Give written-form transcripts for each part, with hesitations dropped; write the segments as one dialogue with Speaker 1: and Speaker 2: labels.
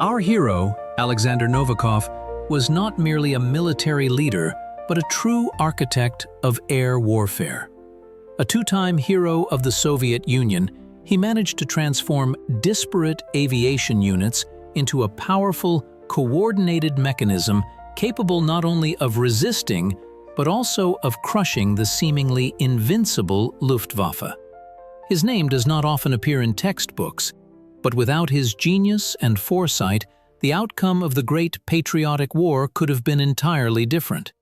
Speaker 1: Our hero, Alexander Novikov, was not merely a military leader, but a true architect of air warfare. A two-time hero of the Soviet Union, he managed to transform disparate aviation units into a powerful, coordinated mechanism capable not only of resisting, but also of crushing the seemingly invincible Luftwaffe. His name does not often appear in textbooks, but without his genius and foresight, the outcome of the Great Patriotic War could have been entirely different.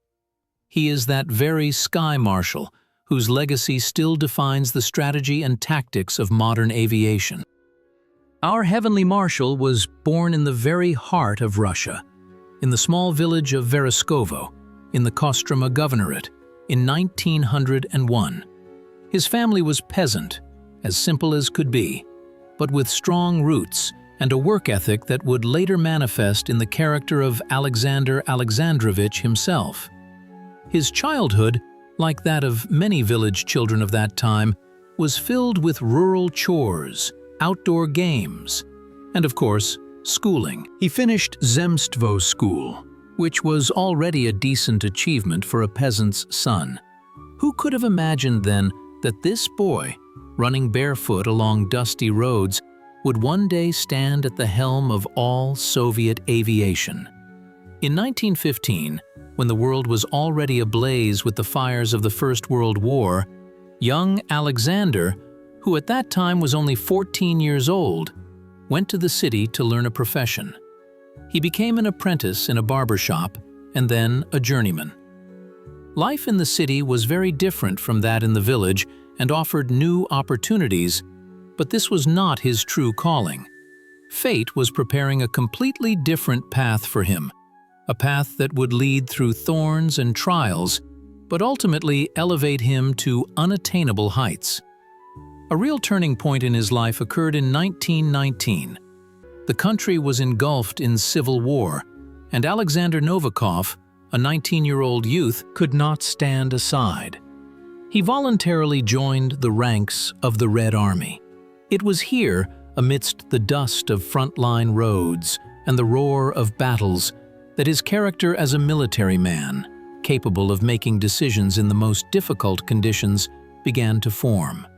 Speaker 1: He is that very Sky Marshal, whose legacy still defines the strategy and tactics of modern aviation. Our heavenly Marshal was born in the very heart of Russia, in the small village of Vereskovo, in the Kostroma Governorate, in 1901. His family was peasant, as simple as could be, but with strong roots and a work ethic that would later manifest in the character of Alexander Alexandrovich himself. His childhood, like that of many village children of that time, was filled with rural chores, outdoor games, and of course, schooling. He finished Zemstvo school, which was already a decent achievement for a peasant's son. Who could have imagined then that this boy, running barefoot along dusty roads, would one day stand at the helm of all Soviet aviation? In 1915, when the world was already ablaze with the fires of the First World War, young Alexander, who at that time was only 14 years old, went to the city to learn a profession. He became an apprentice in a barber shop and then a journeyman. Life in the city was very different from that in the village and offered new opportunities, but this was not his true calling. Fate was preparing a completely different path for him, a path that would lead through thorns and trials, but ultimately elevate him to unattainable heights. A real turning point in his life occurred in 1919. The country was engulfed in civil war, and Alexander Novikov, a 19-year-old youth, could not stand aside. He voluntarily joined the ranks of the Red Army. It was here, amidst the dust of frontline roads and the roar of battles, that his character as a military man, capable of making decisions in the most difficult conditions, began to form.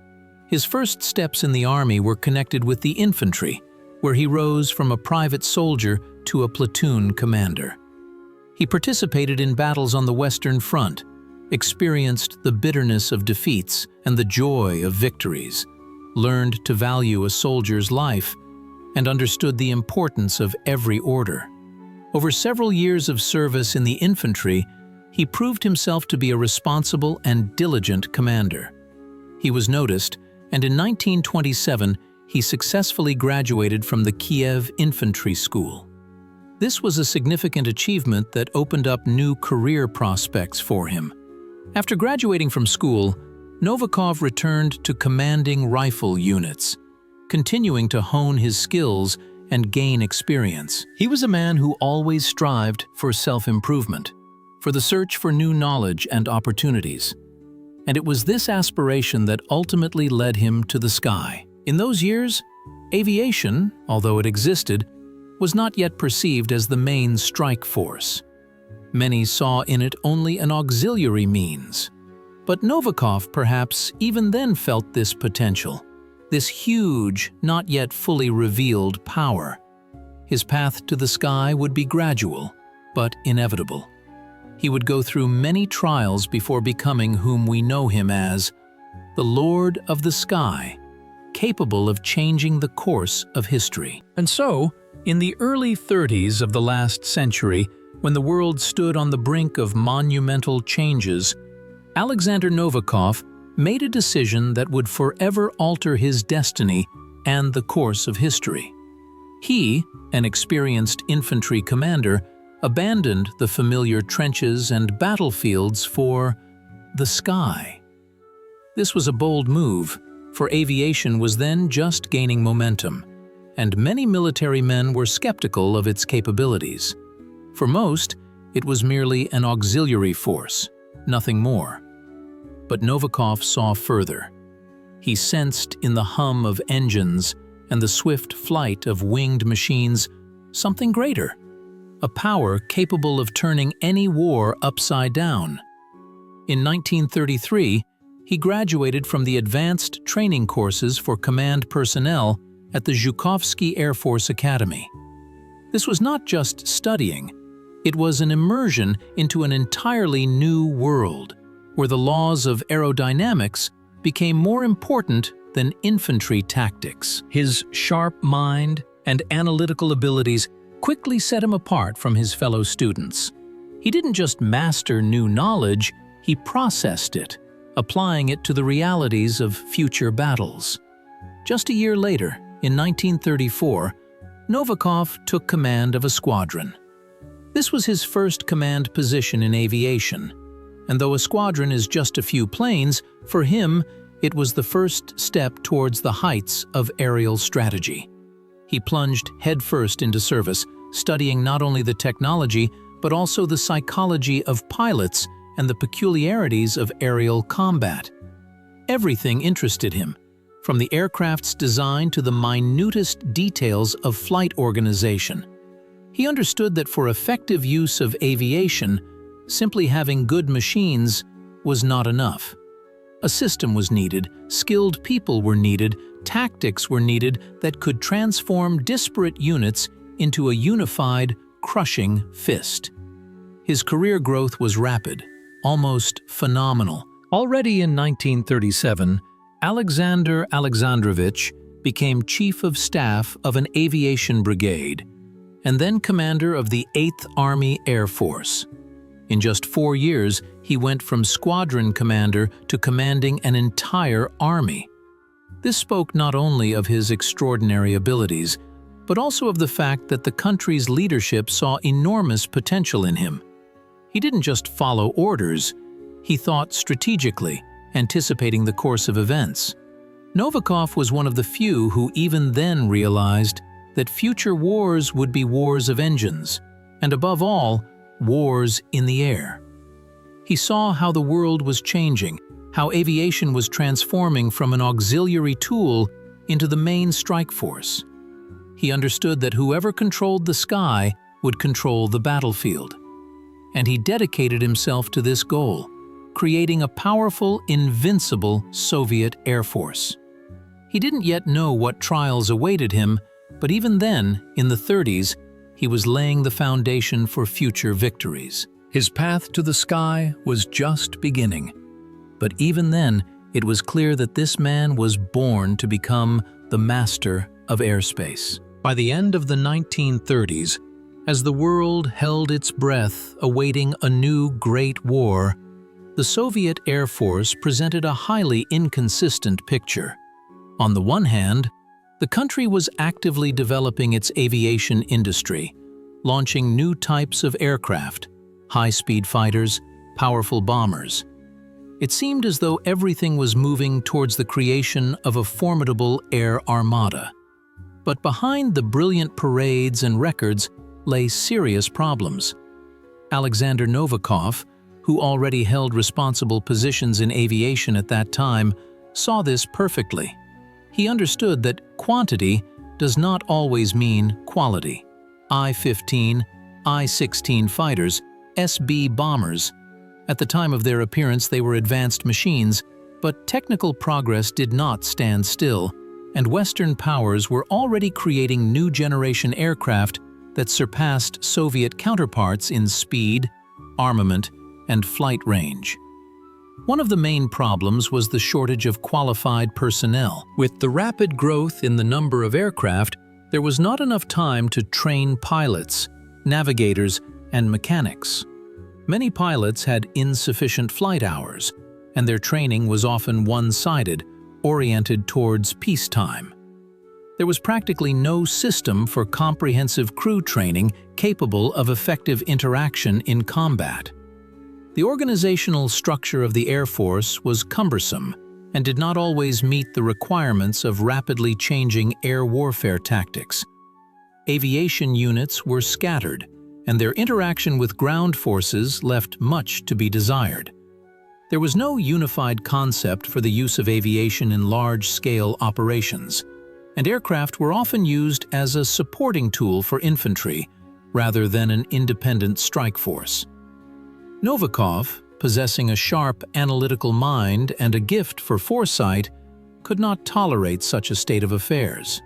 Speaker 1: His first steps in the army were connected with the infantry, where he rose from a private soldier to a platoon commander. He participated in battles on the Western Front, experienced the bitterness of defeats and the joy of victories, learned to value a soldier's life, and understood the importance of every order. Over several years of service in the infantry, he proved himself to be a responsible and diligent commander. He was noticed, and in 1927 he successfully graduated from the Kiev Infantry School. This was a significant achievement that opened up new career prospects for him. After graduating from school, Novikov returned to commanding rifle units, continuing to hone his skills and gain experience. He was a man who always strived for self-improvement, for the search for new knowledge and opportunities. And it was this aspiration that ultimately led him to the sky. In those years, aviation, although it existed, was not yet perceived as the main strike force. Many saw in it only an auxiliary means. But Novikov perhaps even then felt this potential, this huge, not yet fully revealed power. His path to the sky would be gradual, but inevitable. He would go through many trials before becoming whom we know him as, the Lord of the Sky, capable of changing the course of history. And so, in the early 30s of the last century, when the world stood on the brink of monumental changes, Alexander Novikov made a decision that would forever alter his destiny and the course of history. He, an experienced infantry commander, abandoned the familiar trenches and battlefields for the sky. This was a bold move, for aviation was then just gaining momentum, and many military men were skeptical of its capabilities. For most, it was merely an auxiliary force, nothing more. But Novikov saw further. He sensed in the hum of engines and the swift flight of winged machines something greater, a power capable of turning any war upside down. In 1933, he graduated from the advanced training courses for command personnel at the Zhukovsky Air Force Academy. This was not just studying, it was an immersion into an entirely new world, where the laws of aerodynamics became more important than infantry tactics. His sharp mind and analytical abilities quickly set him apart from his fellow students. He didn't just master new knowledge, he processed it, applying it to the realities of future battles. Just a year later, in 1934, Novikov took command of a squadron. This was his first command position in aviation, and though a squadron is just a few planes, for him it was the first step towards the heights of aerial strategy. He plunged headfirst into service, studying not only the technology but also the psychology of pilots and the peculiarities of aerial combat. Everything interested him, from the aircraft's design to the minutest details of flight organization. He understood that for effective use of aviation, simply having good machines was not enough. A system was needed, skilled people were needed, tactics were needed that could transform disparate units into a unified, crushing fist. His career growth was rapid, almost phenomenal. Already in 1937, Alexander Alexandrovich became Chief of Staff of an aviation brigade, and then commander of the 8th Army Air Force. In just 4 years, he went from squadron commander to commanding an entire army. This spoke not only of his extraordinary abilities, but also of the fact that the country's leadership saw enormous potential in him. He didn't just follow orders, he thought strategically, anticipating the course of events. Novikov was one of the few who even then realized that future wars would be wars of engines, and above all, wars in the air. He saw how the world was changing, how aviation was transforming from an auxiliary tool into the main strike force. He understood that whoever controlled the sky would control the battlefield. And he dedicated himself to this goal, creating a powerful, invincible Soviet Air Force. He didn't yet know what trials awaited him, but even then, in the 30s, he was laying the foundation for future victories. His path to the sky was just beginning. But even then, it was clear that this man was born to become the master of airspace. By the end of the 1930s, as the world held its breath awaiting a new Great War, the Soviet Air Force presented a highly inconsistent picture. On the one hand, the country was actively developing its aviation industry, launching new types of aircraft, high-speed fighters, powerful bombers. It seemed as though everything was moving towards the creation of a formidable air armada. But behind the brilliant parades and records lay serious problems. Alexander Novikov, who already held responsible positions in aviation at that time, saw this perfectly. He understood that quantity does not always mean quality. I-15, I-16 fighters, SB bombers. At the time of their appearance, they were advanced machines, but technical progress did not stand still, and Western powers were already creating new generation aircraft that surpassed Soviet counterparts in speed, armament, and flight range. One of the main problems was the shortage of qualified personnel. With the rapid growth in the number of aircraft, there was not enough time to train pilots, navigators, and mechanics. Many pilots had insufficient flight hours, and their training was often one-sided, oriented towards peacetime. There was practically no system for comprehensive crew training capable of effective interaction in combat. The organizational structure of the Air Force was cumbersome and did not always meet the requirements of rapidly changing air warfare tactics. Aviation units were scattered, and their interaction with ground forces left much to be desired. There was no unified concept for the use of aviation in large-scale operations. and aircraft were often used as a supporting tool for infantry rather than an independent strike force. Novikov, possessing a sharp analytical mind and a gift for foresight, could not tolerate such a state of affairs.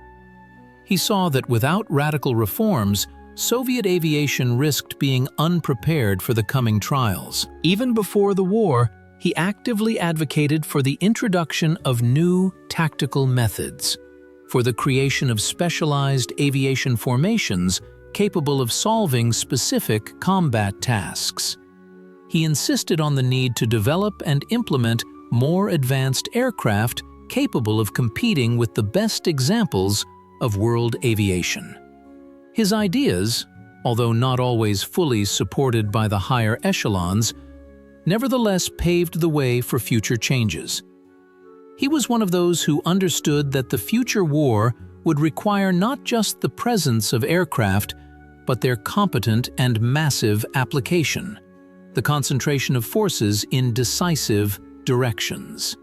Speaker 1: He saw that without radical reforms, Soviet aviation risked being unprepared for the coming trials. Even before the war, he actively advocated for the introduction of new tactical methods, for the creation of specialized aviation formations capable of solving specific combat tasks. He insisted on the need to develop and implement more advanced aircraft capable of competing with the best examples of world aviation. His ideas, although not always fully supported by the higher echelons, nevertheless paved the way for future changes. He was one of those who understood that the future war would require not just the presence of aircraft, but their competent and massive application, the concentration of forces in decisive directions.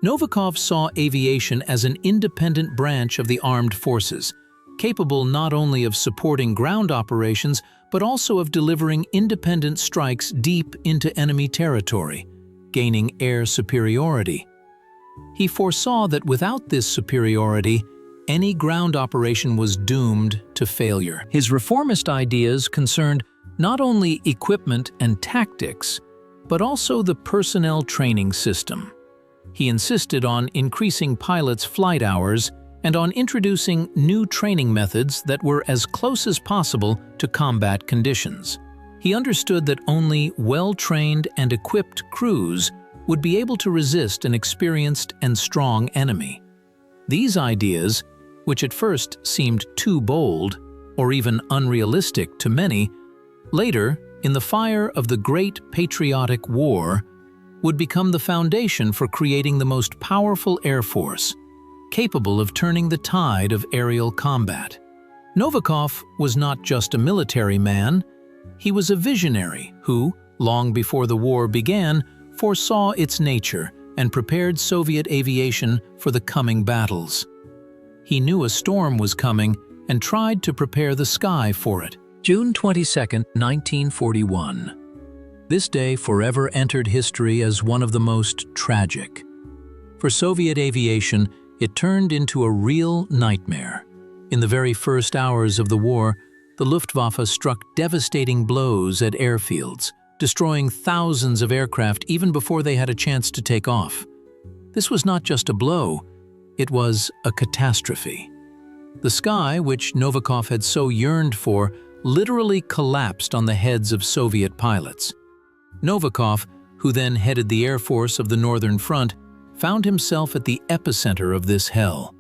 Speaker 1: Novikov saw aviation as an independent branch of the armed forces, capable not only of supporting ground operations, but also of delivering independent strikes deep into enemy territory, gaining air superiority. He foresaw that without this superiority, any ground operation was doomed to failure. His reformist ideas concerned not only equipment and tactics, but also the personnel training system. He insisted on increasing pilots' flight hours and on introducing new training methods that were as close as possible to combat conditions. He understood that only well-trained and equipped crews would be able to resist an experienced and strong enemy. These ideas, which at first seemed too bold or even unrealistic to many, later, in the fire of the Great Patriotic War, would become the foundation for creating the most powerful air force, capable of turning the tide of aerial combat. Novikov was not just a military man, he was a visionary who, long before the war began, foresaw its nature and prepared Soviet aviation for the coming battles. He knew a storm was coming and tried to prepare the sky for it. June 22, 1941. This day forever entered history as one of the most tragic. For Soviet aviation, it turned into a real nightmare. In the very first hours of the war, the Luftwaffe struck devastating blows at airfields, destroying thousands of aircraft even before they had a chance to take off. This was not just a blow, it was a catastrophe. The sky, which Novikov had so yearned for, literally collapsed on the heads of Soviet pilots. Novikov, who then headed the Air Force of the Northern Front, found himself at the epicenter of this hell.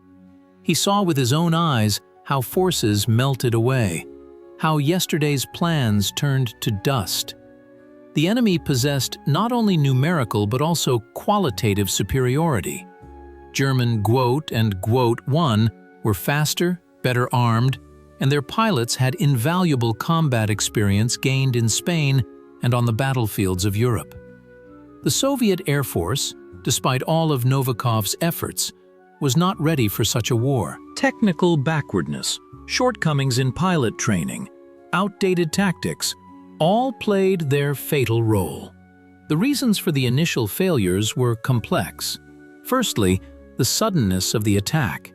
Speaker 1: He saw with his own eyes how forces melted away, how yesterday's plans turned to dust. The enemy possessed not only numerical but also qualitative superiority. German Gotha and Gotha 1 were faster, better armed, and their pilots had invaluable combat experience gained in Spain and on the battlefields of Europe. The Soviet Air Force, despite all of Novikov's efforts, was not ready for such a war. Technical backwardness, shortcomings in pilot training, outdated tactics, all played their fatal role. The reasons for the initial failures were complex. Firstly, the suddenness of the attack.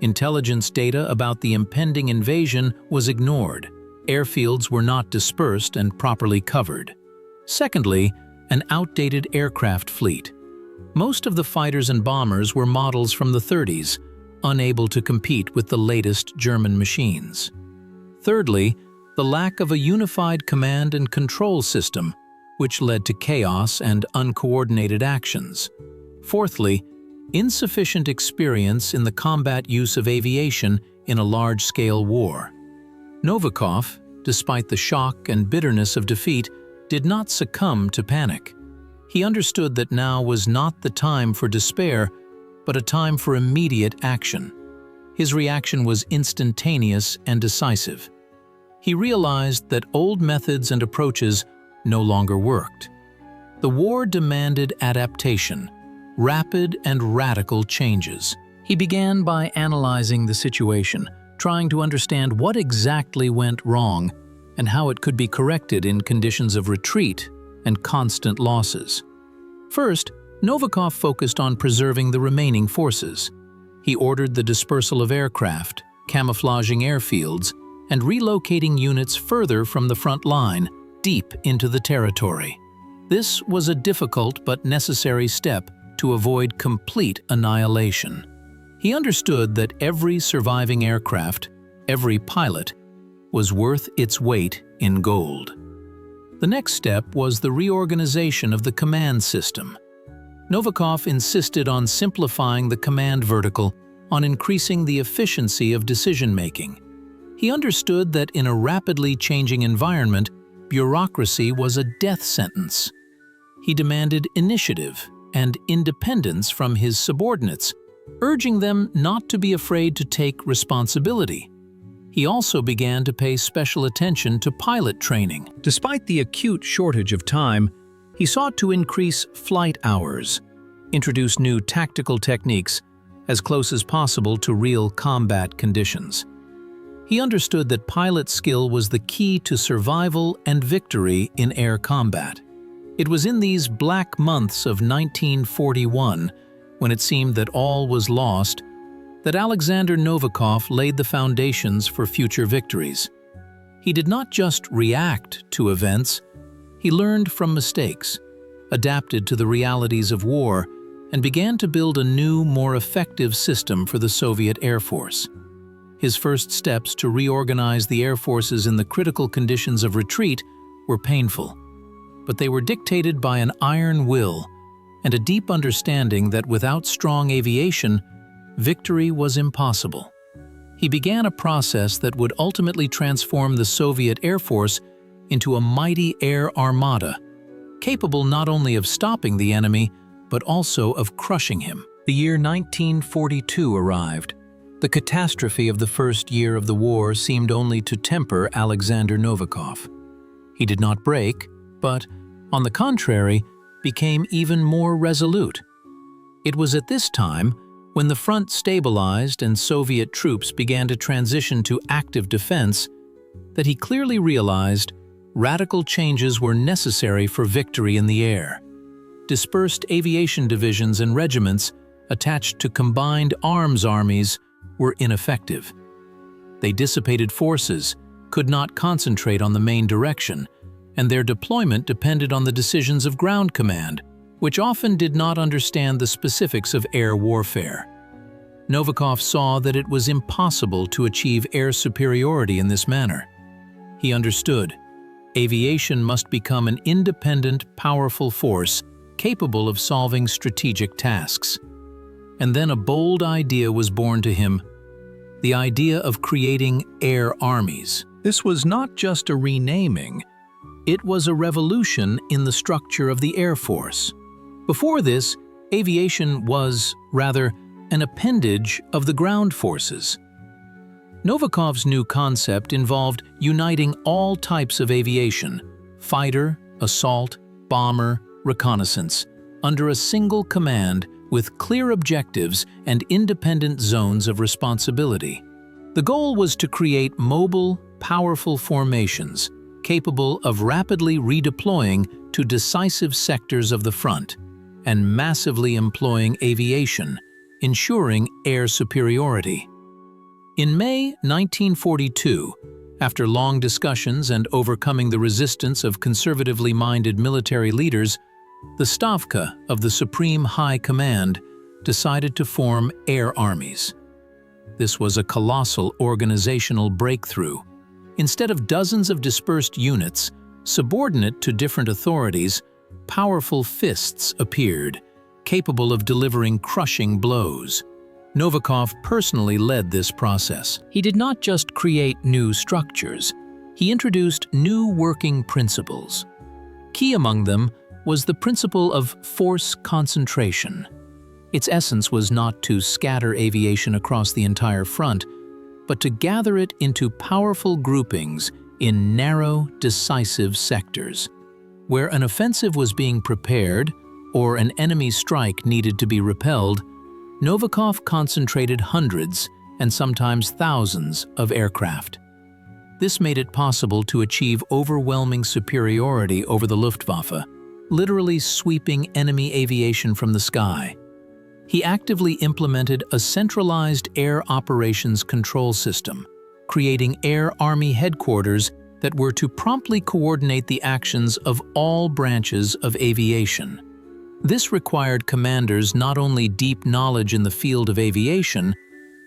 Speaker 1: Intelligence data about the impending invasion was ignored. Airfields were not dispersed and properly covered. Secondly, an outdated aircraft fleet. Most of the fighters and bombers were models from the 30s, unable to compete with the latest German machines. Thirdly, the lack of a unified command and control system, which led to chaos and uncoordinated actions. Fourthly, insufficient experience in the combat use of aviation in a large-scale war. Novikov, despite the shock and bitterness of defeat, did not succumb to panic. He understood that now was not the time for despair, but a time for immediate action. His reaction was instantaneous and decisive. He realized that old methods and approaches no longer worked. The war demanded adaptation, rapid and radical changes. He began by analyzing the situation, trying to understand what exactly went wrong and how it could be corrected in conditions of retreat and constant losses. First, Novikov focused on preserving the remaining forces. He ordered the dispersal of aircraft, camouflaging airfields, and relocating units further from the front line, deep into the territory. This was a difficult but necessary step to avoid complete annihilation. He understood that every surviving aircraft, every pilot, was worth its weight in gold. The next step was the reorganization of the command system. Novikov insisted on simplifying the command vertical, on increasing the efficiency of decision-making. He understood that in a rapidly changing environment, bureaucracy was a death sentence. He demanded initiative and independence from his subordinates, urging them not to be afraid to take responsibility. He also began to pay special attention to pilot training. Despite the acute shortage of time, he sought to increase flight hours, introduce new tactical techniques as close as possible to real combat conditions. He understood that pilot skill was the key to survival and victory in air combat. It was in these black months of 1941, when it seemed that all was lost, that Alexander Novikov laid the foundations for future victories. He did not just react to events, he learned from mistakes, adapted to the realities of war, and began to build a new, more effective system for the Soviet Air Force. His first steps to reorganize the air forces in the critical conditions of retreat were painful, but they were dictated by an iron will and a deep understanding that without strong aviation, victory was impossible. He began a process that would ultimately transform the Soviet Air Force into a mighty air armada, capable not only of stopping the enemy, but also of crushing him. The year 1942 arrived. The catastrophe of the first year of the war seemed only to temper Alexander Novikov. He did not break, but, on the contrary, became even more resolute. It was at this time, when the front stabilized and Soviet troops began to transition to active defense, that he clearly realized radical changes were necessary for victory in the air. Dispersed aviation divisions and regiments attached to combined arms armies were ineffective. They dissipated forces, could not concentrate on the main direction, and their deployment depended on the decisions of ground command, which often did not understand the specifics of air warfare. Novikov saw that it was impossible to achieve air superiority in this manner. He understood aviation must become an independent, powerful force capable of solving strategic tasks. And then a bold idea was born to him, the idea of creating air armies. This was not just a renaming, it was a revolution in the structure of the Air Force. Before this, aviation was, rather, an appendage of the ground forces. Novikov's new concept involved uniting all types of aviation, fighter, assault, bomber, reconnaissance, under a single command with clear objectives and independent zones of responsibility. The goal was to create mobile, powerful formations capable of rapidly redeploying to decisive sectors of the front and massively employing aviation, ensuring air superiority. In May 1942, after long discussions and overcoming the resistance of conservatively minded military leaders, the Stavka of the Supreme High Command decided to form air armies. This was a colossal organizational breakthrough. Instead of dozens of dispersed units, subordinate to different authorities, powerful fists appeared, capable of delivering crushing blows. Novikov personally led this process. He did not just create new structures, he introduced new working principles. Key among them was the principle of force concentration. Its essence was not to scatter aviation across the entire front, but to gather it into powerful groupings in narrow, decisive sectors. Where an offensive was being prepared or an enemy strike needed to be repelled, Novikov concentrated hundreds and sometimes thousands of aircraft. This made it possible to achieve overwhelming superiority over the Luftwaffe, literally sweeping enemy aviation from the sky. He actively implemented a centralized air operations control system, creating Air Army headquarters that were to promptly coordinate the actions of all branches of aviation. This required commanders not only deep knowledge in the field of aviation,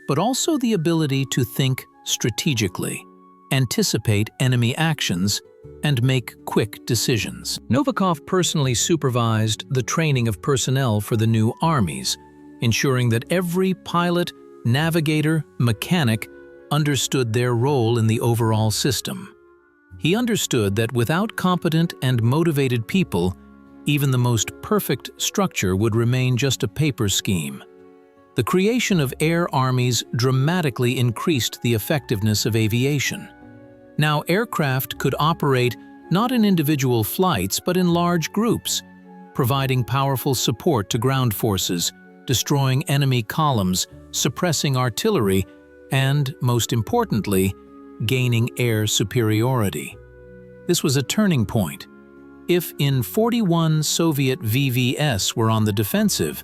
Speaker 1: but also the ability to think strategically, anticipate enemy actions, and make quick decisions. Novikov personally supervised the training of personnel for the new armies, ensuring that every pilot, navigator, mechanic understood their role in the overall system. He understood that without competent and motivated people, even the most perfect structure would remain just a paper scheme. The creation of air armies dramatically increased the effectiveness of aviation. Now aircraft could operate not in individual flights but in large groups, providing powerful support to ground forces, destroying enemy columns, suppressing artillery, and, most importantly, gaining air superiority. This was a turning point. If in 41 Soviet VVS were on the defensive,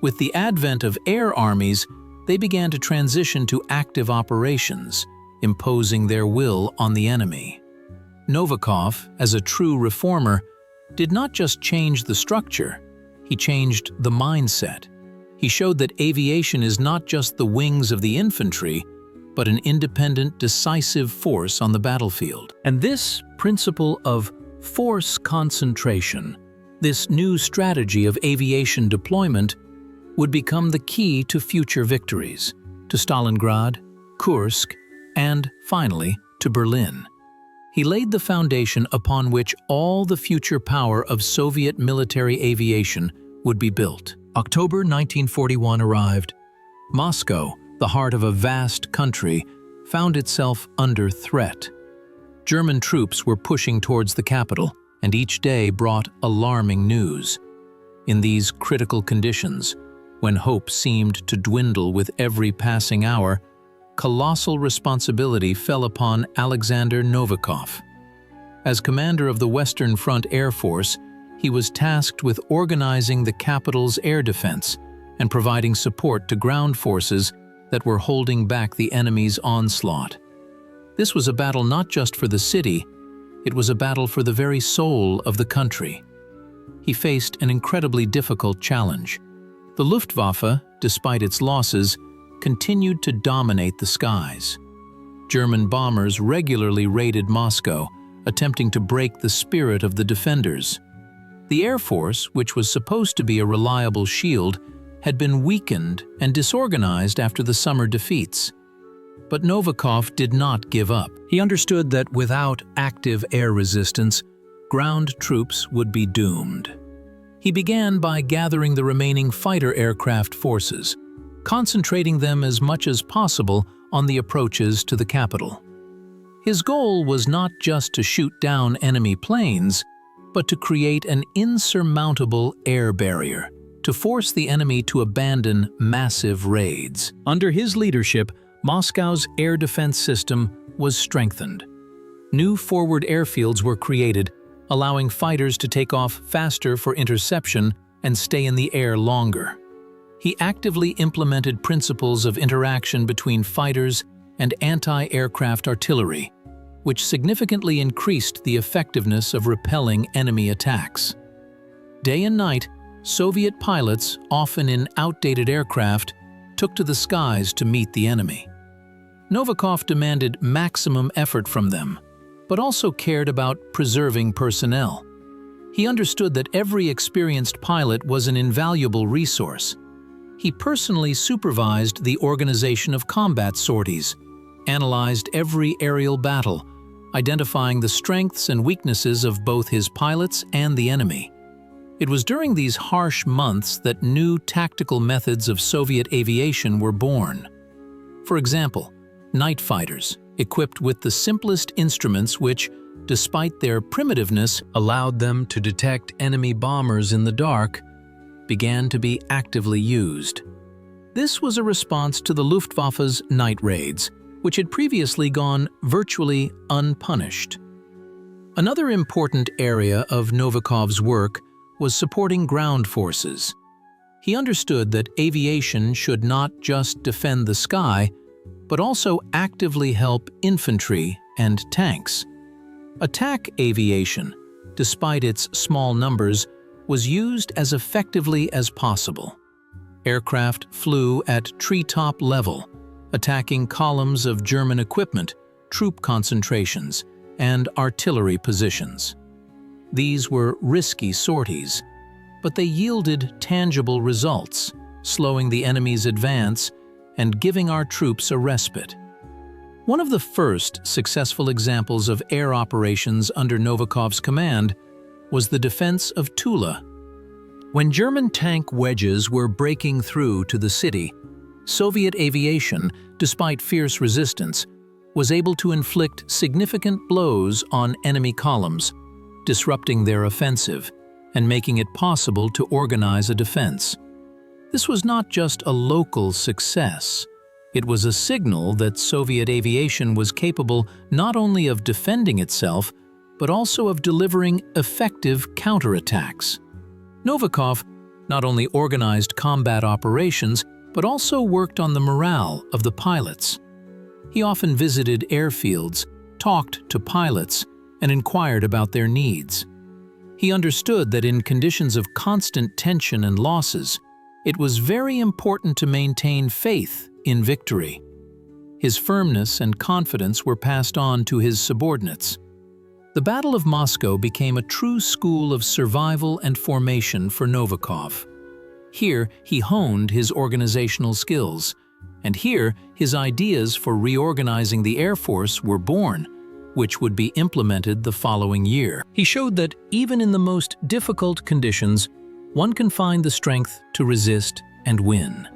Speaker 1: with the advent of air armies, they began to transition to active operations, imposing their will on the enemy. Novikov, as a true reformer, did not just change the structure, he changed the mindset. He showed that aviation is not just the wings of the infantry, but an independent, decisive force on the battlefield. And this principle of force concentration, this new strategy of aviation deployment, would become the key to future victories, to Stalingrad, Kursk, and, finally, to Berlin. He laid the foundation upon which all the future power of Soviet military aviation would be built. October 1941 arrived. Moscow, the heart of a vast country, found itself under threat. German troops were pushing towards the capital, and each day brought alarming news. In these critical conditions, when hope seemed to dwindle with every passing hour, colossal responsibility fell upon Alexander Novikov. As commander of the Western Front Air Force, he was tasked with organizing the capital's air defense and providing support to ground forces that were holding back the enemy's onslaught. This was a battle not just for the city, it was a battle for the very soul of the country. He faced an incredibly difficult challenge. The Luftwaffe, despite its losses, continued to dominate the skies. German bombers regularly raided Moscow, attempting to break the spirit of the defenders. The Air Force, which was supposed to be a reliable shield, had been weakened and disorganized after the summer defeats. But Novikov did not give up. He understood that without active air resistance, ground troops would be doomed. He began by gathering the remaining fighter aircraft forces, concentrating them as much as possible on the approaches to the capital. His goal was not just to shoot down enemy planes, but to create an insurmountable air barrier, to force the enemy to abandon massive raids. Under his leadership, Moscow's air defense system was strengthened. New forward airfields were created, allowing fighters to take off faster for interception and stay in the air longer. He actively implemented principles of interaction between fighters and anti-aircraft artillery, which significantly increased the effectiveness of repelling enemy attacks. Day and night, Soviet pilots, often in outdated aircraft, took to the skies to meet the enemy. Novikov demanded maximum effort from them, but also cared about preserving personnel. He understood that every experienced pilot was an invaluable resource. He personally supervised the organization of combat sorties, analyzed every aerial battle, identifying the strengths and weaknesses of both his pilots and the enemy. It was during these harsh months that new tactical methods of Soviet aviation were born. For example, night fighters, equipped with the simplest instruments which, despite their primitiveness, allowed them to detect enemy bombers in the dark, began to be actively used. This was a response to the Luftwaffe's night raids, which had previously gone virtually unpunished. Another important area of Novikov's work was supporting ground forces. He understood that aviation should not just defend the sky, but also actively help infantry and tanks. Attack aviation, despite its small numbers, was used as effectively as possible. Aircraft flew at treetop level, attacking columns of German equipment, troop concentrations, and artillery positions. These were risky sorties, but they yielded tangible results, slowing the enemy's advance and giving our troops a respite. One of the first successful examples of air operations under Novikov's command was the defense of Tula. When German tank wedges were breaking through to the city, Soviet aviation, despite fierce resistance, was able to inflict significant blows on enemy columns, disrupting their offensive and making it possible to organize a defense. This was not just a local success. It was a signal that Soviet aviation was capable not only of defending itself, but also of delivering effective counterattacks. Novikov not only organized combat operations, but also worked on the morale of the pilots. He often visited airfields, talked to pilots, and inquired about their needs. He understood that in conditions of constant tension and losses, it was very important to maintain faith in victory. His firmness and confidence were passed on to his subordinates. The Battle of Moscow became a true school of survival and formation for Novikov. Here, he honed his organizational skills, and here, his ideas for reorganizing the Air Force were born, which would be implemented the following year. He showed that even in the most difficult conditions, one can find the strength to resist and win.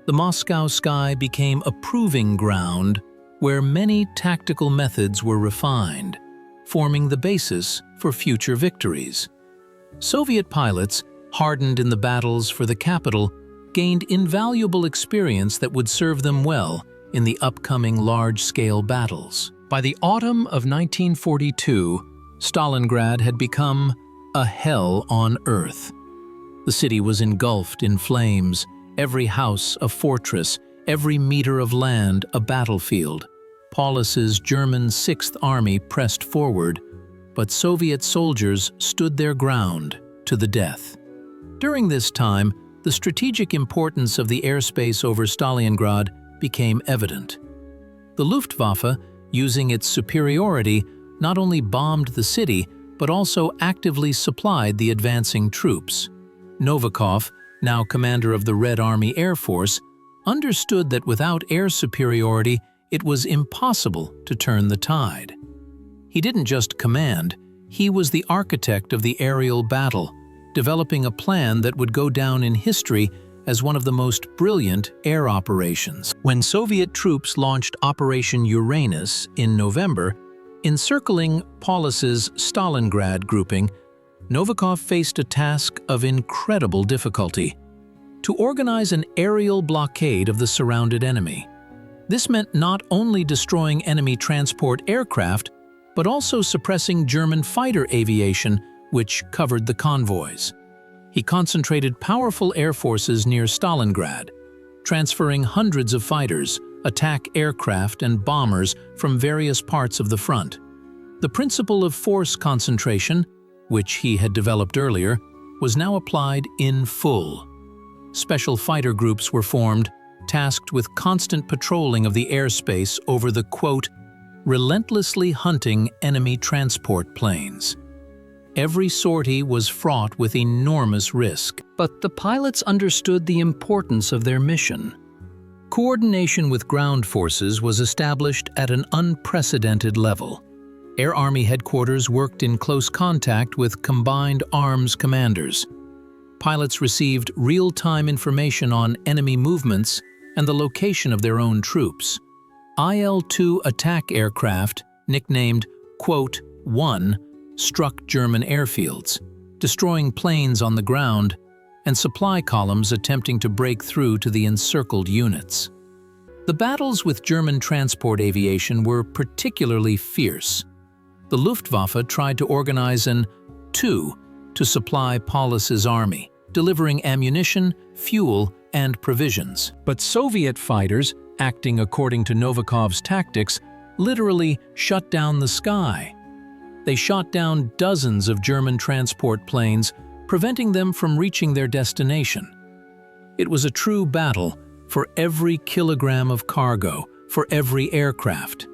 Speaker 1: The Moscow sky became a proving ground where many tactical methods were refined, forming the basis for future victories. Soviet pilots, hardened in the battles for the capital, gained invaluable experience that would serve them well in the upcoming large-scale battles. By the autumn of 1942, Stalingrad had become a hell on earth. The city was engulfed in flames, every house a fortress, every meter of land a battlefield. Paulus's German Sixth Army pressed forward, but Soviet soldiers stood their ground to the death. During this time, the strategic importance of the airspace over Stalingrad became evident. The Luftwaffe, using its superiority, not only bombed the city, but also actively supplied the advancing troops. Novikov, now commander of the Red Army Air Force, understood that without air superiority, it was impossible to turn the tide. He didn't just command, he was the architect of the aerial battle, developing a plan that would go down in history as one of the most brilliant air operations. When Soviet troops launched Operation Uranus in November, encircling Paulus's Stalingrad grouping, Novikov faced a task of incredible difficulty: to organize an aerial blockade of the surrounded enemy. This meant not only destroying enemy transport aircraft, but also suppressing German fighter aviation, which covered the convoys. He concentrated powerful air forces near Stalingrad, transferring hundreds of fighters, attack aircraft, and bombers from various parts of the front. The principle of force concentration, which he had developed earlier, was now applied in full. Special fighter groups were formed, tasked with constant patrolling of the airspace over the, quote, relentlessly hunting enemy transport planes. Every sortie was fraught with enormous risk, but the pilots understood the importance of their mission. Coordination with ground forces was established at an unprecedented level. Air Army headquarters worked in close contact with combined arms commanders. Pilots received real-time information on enemy movements and the location of their own troops. IL-2 attack aircraft, nicknamed, quote, 1, struck German airfields, destroying planes on the ground and supply columns attempting to break through to the encircled units. The battles with German transport aviation were particularly fierce. The Luftwaffe tried to organize an "2" to supply Paulus's army, delivering ammunition, fuel, and provisions. But Soviet fighters, acting according to Novikov's tactics, literally shut down the sky. They shot down dozens of German transport planes, preventing them from reaching their destination. It was a true battle for every kilogram of cargo, for every aircraft.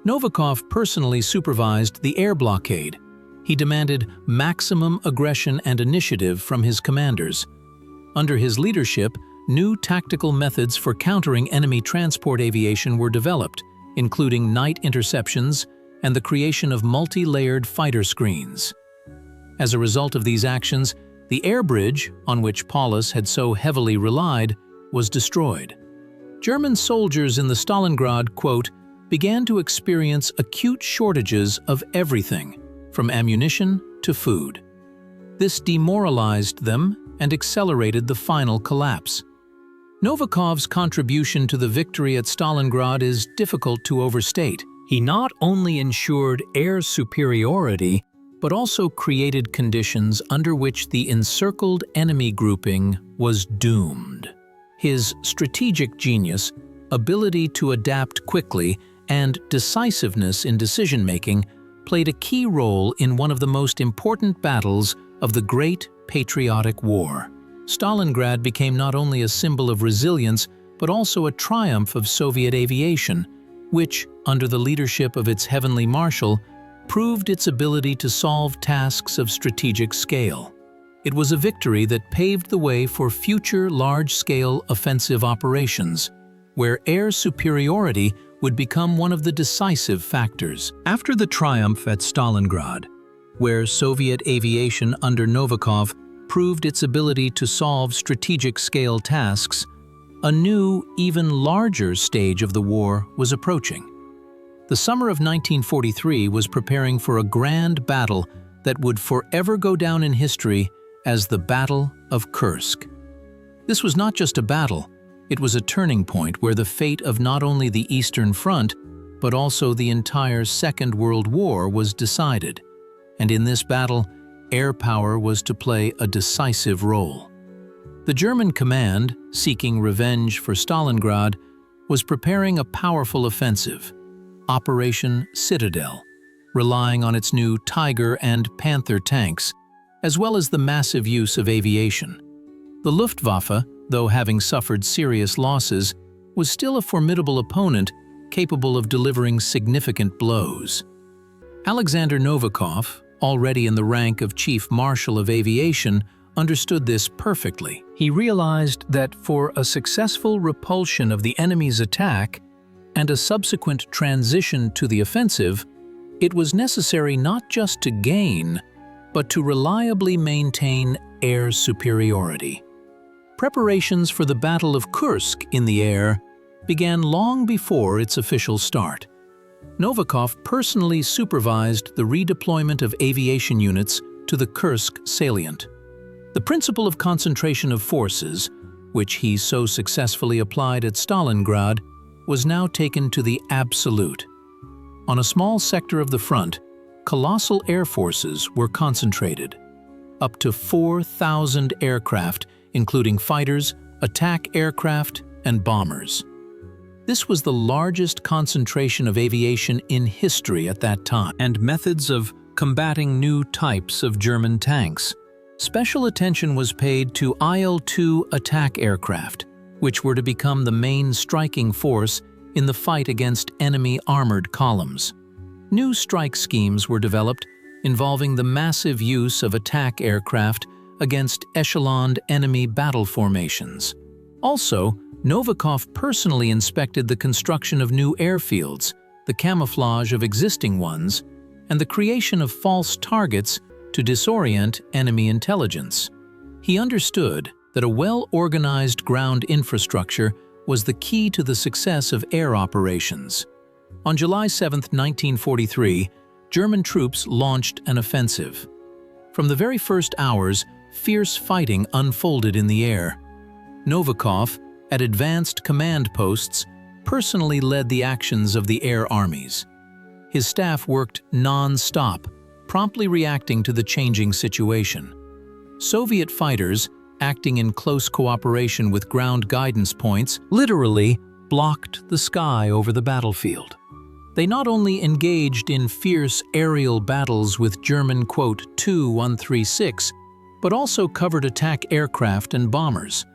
Speaker 1: Novikov personally supervised the air blockade. He demanded maximum aggression and initiative from his commanders. Under his leadership, new tactical methods for countering enemy transport aviation were developed, including night interceptions and the creation of multi-layered fighter screens. As a result of these actions, the air bridge, on which Paulus had so heavily relied, was destroyed. German soldiers in the Stalingrad, quote, began to experience acute shortages of everything, from ammunition to food. This demoralized them and accelerated the final collapse. Novikov's contribution to the victory at Stalingrad is difficult to overstate. He not only ensured air superiority, but also created conditions under which the encircled enemy grouping was doomed. His strategic genius, ability to adapt quickly, and decisiveness in decision-making played a key role in one of the most important battles of the Great Patriotic War. Stalingrad became not only a symbol of resilience, but also a triumph of Soviet aviation, which, under the leadership of its heavenly Marshal, proved its ability to solve tasks of strategic scale. It was a victory that paved the way for future large-scale offensive operations, where air superiority would become one of the decisive factors. After the triumph at Stalingrad, where Soviet aviation under Novikov proved its ability to solve strategic-scale tasks, a new, even larger stage of the war was approaching. The summer of 1943 was preparing for a grand battle that would forever go down in history as the Battle of Kursk. This was not just a battle, it was a turning point where the fate of not only the Eastern Front, but also the entire Second World War was decided. And in this battle, air power was to play a decisive role. The German command, seeking revenge for Stalingrad, was preparing a powerful offensive, Operation Citadel, relying on its new Tiger and Panther tanks, as well as the massive use of aviation. The Luftwaffe, though having suffered serious losses, was still a formidable opponent capable of delivering significant blows. Alexander Novikov, already in the rank of Chief Marshal of Aviation, understood this perfectly. He realized that for a successful repulsion of the enemy's attack and a subsequent transition to the offensive, it was necessary not just to gain, but to reliably maintain air superiority. Preparations for the Battle of Kursk in the air began long before its official start. Novikov personally supervised the redeployment of aviation units to the Kursk salient. The principle of concentration of forces, which he so successfully applied at Stalingrad, was now taken to the absolute. On a small sector of the front, colossal air forces were concentrated. Up to 4,000 aircraft, including fighters, attack aircraft, and bombers. This was the largest concentration of aviation in history at that time, and methods of combating new types of German tanks. Special attention was paid to IL-2 attack aircraft, which were to become the main striking force in the fight against enemy armored columns. New strike schemes were developed involving the massive use of attack aircraft against echeloned enemy battle formations. Also, Novikov personally inspected the construction of new airfields, the camouflage of existing ones, and the creation of false targets to disorient enemy intelligence. He understood that a well-organized ground infrastructure was the key to the success of air operations. On July 7, 1943, German troops launched an offensive. From the very first hours, fierce fighting unfolded in the air. Novikov, at advanced command posts, personally led the actions of the air armies. His staff worked non-stop, promptly reacting to the changing situation. Soviet fighters, acting in close cooperation with ground guidance points, literally blocked the sky over the battlefield. They not only engaged in fierce aerial battles with German Tu-136, but also covered attack aircraft and bombers.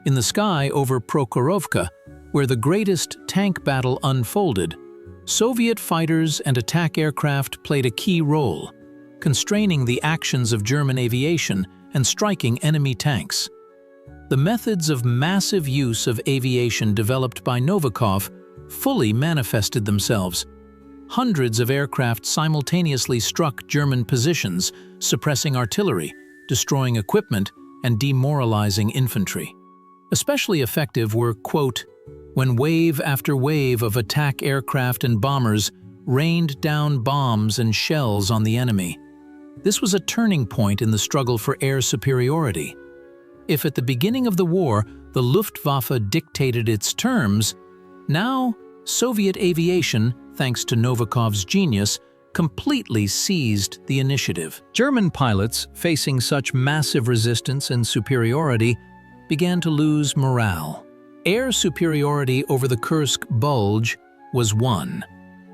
Speaker 1: In the sky over Prokhorovka, where the greatest tank battle unfolded, Soviet fighters and attack aircraft played a key role, constraining the actions of German aviation and striking enemy tanks. The methods of massive use of aviation developed by Novikov fully manifested themselves. Hundreds of aircraft simultaneously struck German positions, suppressing artillery, destroying equipment, and demoralizing infantry. Especially effective were, when wave after wave of attack aircraft and bombers rained down bombs and shells on the enemy. This was a turning point in the struggle for air superiority. If at the beginning of the war the Luftwaffe dictated its terms, now Soviet aviation, thanks to Novikov's genius, completely seized the initiative. German pilots, facing such massive resistance and superiority, began to lose morale. Air superiority over the Kursk Bulge was won.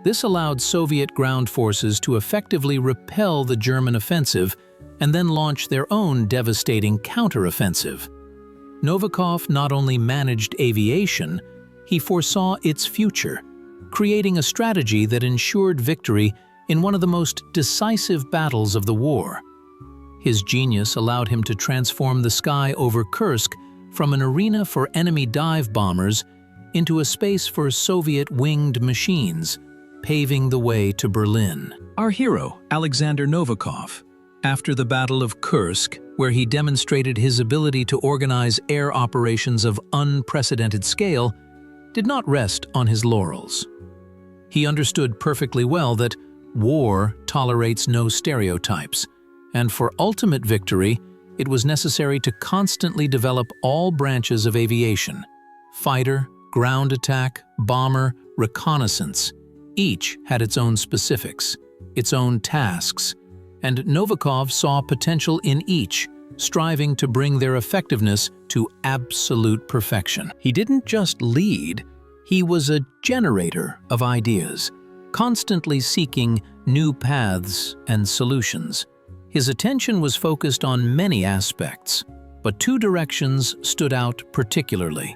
Speaker 1: This allowed Soviet ground forces to effectively repel the German offensive and then launch their own devastating counteroffensive. Novikov not only managed aviation, he foresaw its future, creating a strategy that ensured victory in one of the most decisive battles of the war. His genius allowed him to transform the sky over Kursk from an arena for enemy dive bombers into a space for Soviet winged machines, paving the way to Berlin. Our hero, Alexander Novikov, after the Battle of Kursk, where he demonstrated his ability to organize air operations of unprecedented scale, did not rest on his laurels. He understood perfectly well that war tolerates no stereotypes, and for ultimate victory, it was necessary to constantly develop all branches of aviation: fighter, ground attack, bomber, reconnaissance. Each had its own specifics, its own tasks, and Novikov saw potential in each, striving to bring their effectiveness to absolute perfection. He didn't just lead, he was a generator of ideas, constantly seeking new paths and solutions. His attention was focused on many aspects, but two directions stood out particularly: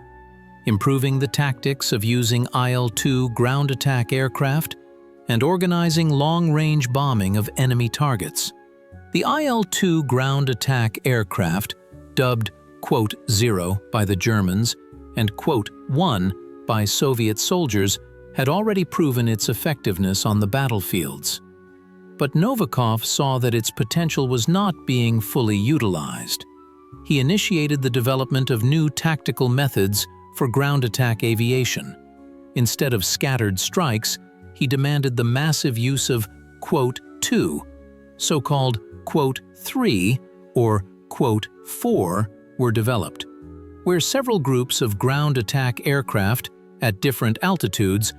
Speaker 1: improving the tactics of using IL-2 ground attack aircraft and organizing long-range bombing of enemy targets. The IL-2 ground attack aircraft, dubbed "0" by the Germans and "1" by Soviet soldiers, had already proven its effectiveness on the battlefields. But Novikov saw that its potential was not being fully utilized. He initiated the development of new tactical methods for ground attack aviation. Instead of scattered strikes, he demanded the massive use of "2", so-called "3" or "4" were developed, where several groups of ground attack aircraft at different altitudes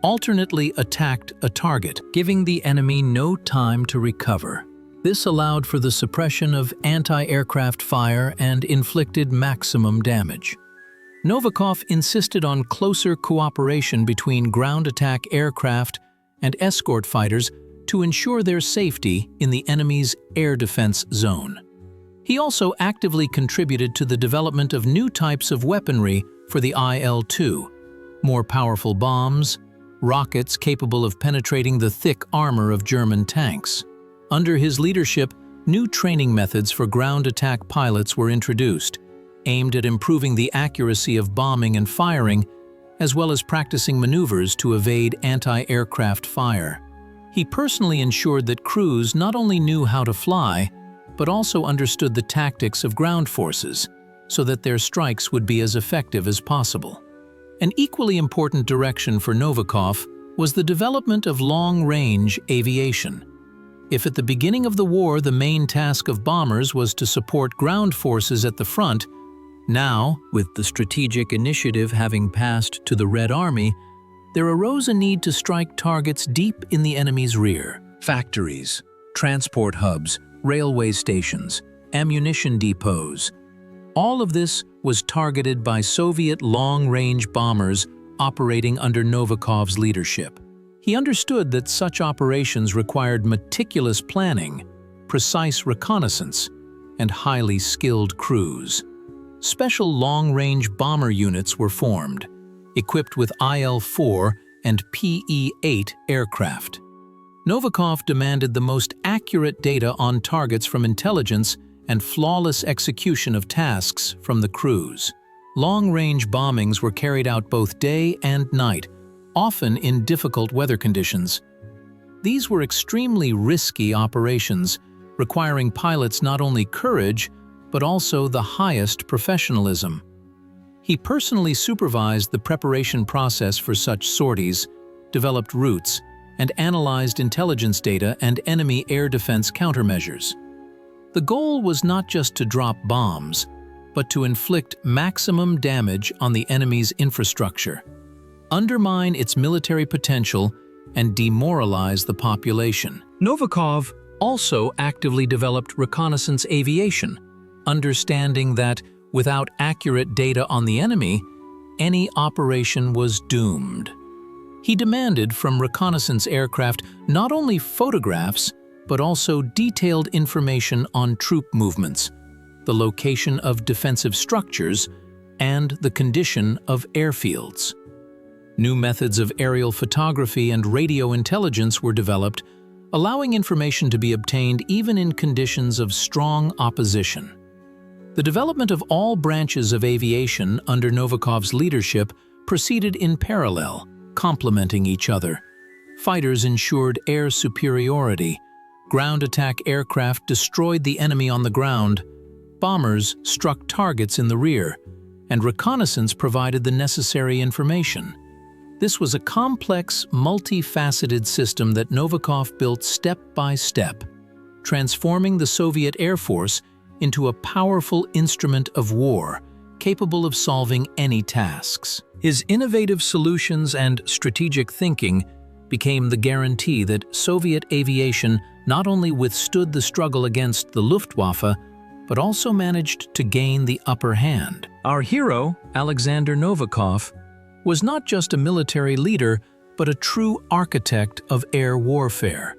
Speaker 1: alternately attacked a target, giving the enemy no time to recover. This allowed for the suppression of anti-aircraft fire and inflicted maximum damage. Novikov insisted on closer cooperation between ground attack aircraft and escort fighters to ensure their safety in the enemy's air defense zone. He also actively contributed to the development of new types of weaponry for the IL-2, more powerful bombs, rockets capable of penetrating the thick armor of German tanks. Under his leadership, new training methods for ground attack pilots were introduced, aimed at improving the accuracy of bombing and firing, as well as practicing maneuvers to evade anti-aircraft fire. He personally ensured that crews not only knew how to fly, but also understood the tactics of ground forces, so that their strikes would be as effective as possible. An equally important direction for Novikov was the development of long-range aviation. If at the beginning of the war the main task of bombers was to support ground forces at the front, now, with the strategic initiative having passed to the Red Army, there arose a need to strike targets deep in the enemy's rear. Factories, transport hubs, railway stations, ammunition depots. All of this was targeted by Soviet long-range bombers operating under Novikov's leadership. He understood that such operations required meticulous planning, precise reconnaissance, and highly skilled crews. Special long-range bomber units were formed, equipped with IL-4 and PE-8 aircraft. Novikov demanded the most accurate data on targets from intelligence and flawless execution of tasks from the crews. Long-range bombings were carried out both day and night, often in difficult weather conditions. These were extremely risky operations, requiring pilots not only courage, but also the highest professionalism. He personally supervised the preparation process for such sorties, developed routes, and analyzed intelligence data and enemy air defense countermeasures. The goal was not just to drop bombs, but to inflict maximum damage on the enemy's infrastructure, undermine its military potential, and demoralize the population. Novikov also actively developed reconnaissance aviation, understanding that without accurate data on the enemy, any operation was doomed. He demanded from reconnaissance aircraft not only photographs, but also detailed information on troop movements, the location of defensive structures, and the condition of airfields. New methods of aerial photography and radio intelligence were developed, allowing information to be obtained even in conditions of strong opposition. The development of all branches of aviation under Novikov's leadership proceeded in parallel, complementing each other. Fighters ensured air superiority, ground attack aircraft destroyed the enemy on the ground, bombers struck targets in the rear, and reconnaissance provided the necessary information. This was a complex, multifaceted system that Novikov built step by step, transforming the Soviet Air Force into a powerful instrument of war, capable of solving any tasks. His innovative solutions and strategic thinking became the guarantee that Soviet aviation not only withstood the struggle against the Luftwaffe, but also managed to gain the upper hand. Our hero, Alexander Novikov, was not just a military leader, but a true architect of air warfare.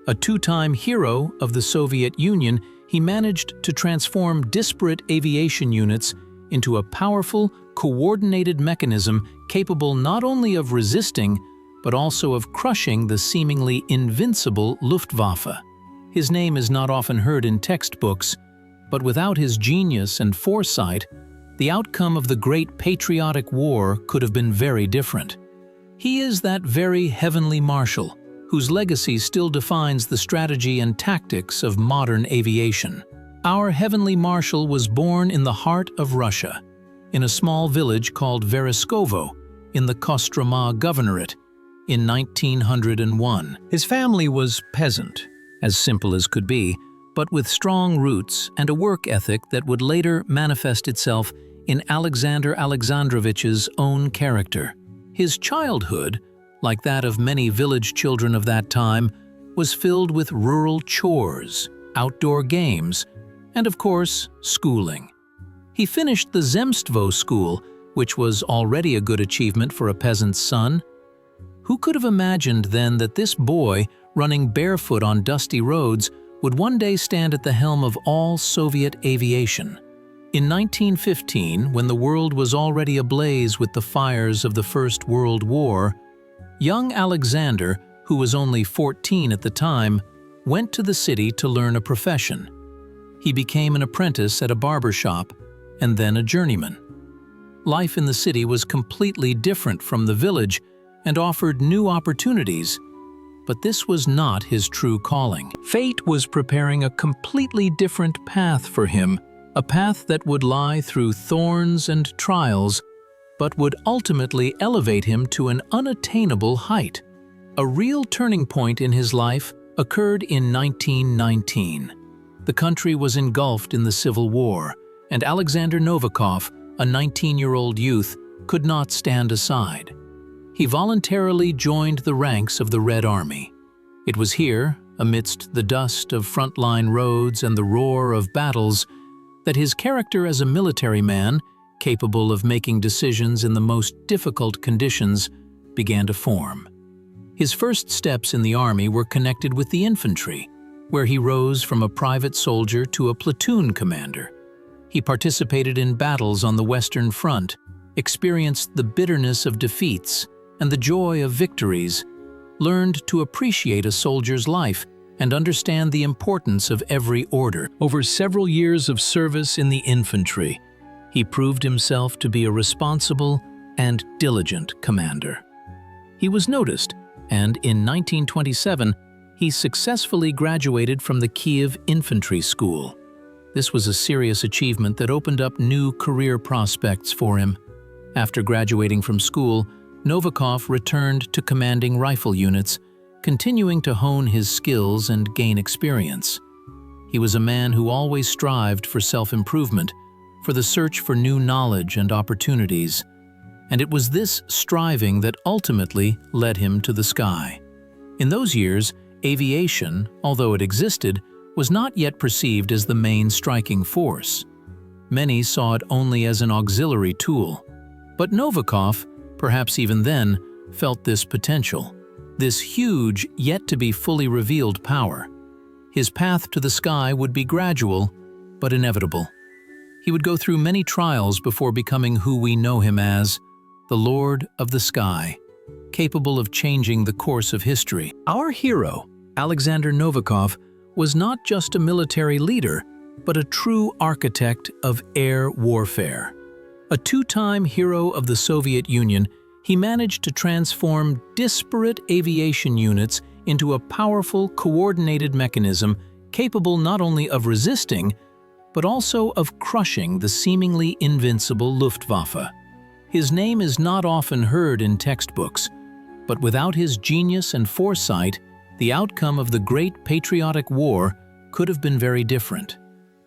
Speaker 1: A two-time hero of the Soviet Union, he managed to transform disparate aviation units into a powerful, coordinated mechanism capable not only of resisting, but also of crushing the seemingly invincible Luftwaffe. His name is not often heard in textbooks, but without his genius and foresight, the outcome of the Great Patriotic War could have been very different. He is that very heavenly Marshal, whose legacy still defines the strategy and tactics of modern aviation. Our heavenly Marshal was born in the heart of Russia, in a small village called Vereskovo, in the Kostroma governorate, in 1901. His family was peasant, as simple as could be, but with strong roots and a work ethic that would later manifest itself in Alexander Alexandrovich's own character. His childhood, like that of many village children of that time, was filled with rural chores, outdoor games, and of course, schooling. He finished the Zemstvo school, which was already a good achievement for a peasant's son. Who could have imagined then that this boy, running barefoot on dusty roads, would one day stand at the helm of all Soviet aviation? In 1915, when the world was already ablaze with the fires of the First World War, young Alexander, who was only 14 at the time, went to the city to learn a profession. He became an apprentice at a barber shop and then a journeyman. Life in the city was completely different from the village and offered new opportunities, but this was not his true calling. Fate was preparing a completely different path for him, a path that would lie through thorns and trials, but would ultimately elevate him to an unattainable height. A real turning point in his life occurred in 1919. The country was engulfed in the Civil War, and Alexander Novikov, a 19-year-old youth, could not stand aside. He voluntarily joined the ranks of the Red Army. It was here, amidst the dust of frontline roads and the roar of battles, that his character as a military man, capable of making decisions in the most difficult conditions, began to form. His first steps in the army were connected with the infantry, where he rose from a private soldier to a platoon commander. He participated in battles on the Western Front, experienced the bitterness of defeats and the joy of victories, learned to appreciate a soldier's life and understand the importance of every order. Over several years of service in the infantry, he proved himself to be a responsible and diligent commander. He was noticed, and in 1927, he successfully graduated from the Kiev Infantry School. This was a serious achievement that opened up new career prospects for him. After graduating from school, Novikov returned to commanding rifle units, continuing to hone his skills and gain experience. He was a man who always strived for self-improvement, for the search for new knowledge and opportunities. And it was this striving that ultimately led him to the sky. In those years, aviation, although it existed, was not yet perceived as the main striking force. Many saw it only as an auxiliary tool. But Novikov, perhaps even then, felt this potential, this huge, yet-to-be fully revealed power. His path to the sky would be gradual, but inevitable. He would go through many trials before becoming who we know him as, the Lord of the Sky, capable of changing the course of history. Our hero, Alexander Novikov, was not just a military leader, but a true architect of air warfare. A two-time hero of the Soviet Union, he managed to transform disparate aviation units into a powerful, coordinated mechanism capable not only of resisting, but also of crushing the seemingly invincible Luftwaffe. His name is not often heard in textbooks, but without his genius and foresight, the outcome of the Great Patriotic War could have been very different.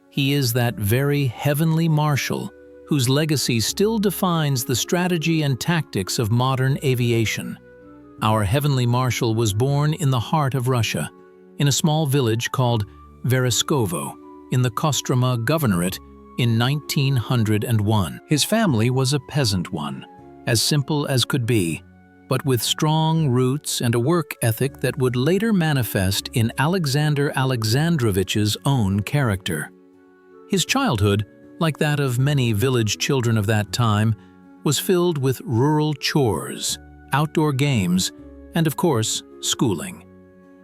Speaker 1: He is that very heavenly Marshal whose legacy still defines the strategy and tactics of modern aviation. Our heavenly Marshal was born in the heart of Russia, in a small village called Vereskovo, in the Kostroma governorate in 1901. His family was a peasant one, as simple as could be, but with strong roots and a work ethic that would later manifest in Alexander Alexandrovich's own character. His childhood, like that of many village children of that time, was filled with rural chores, outdoor games, and of course, schooling.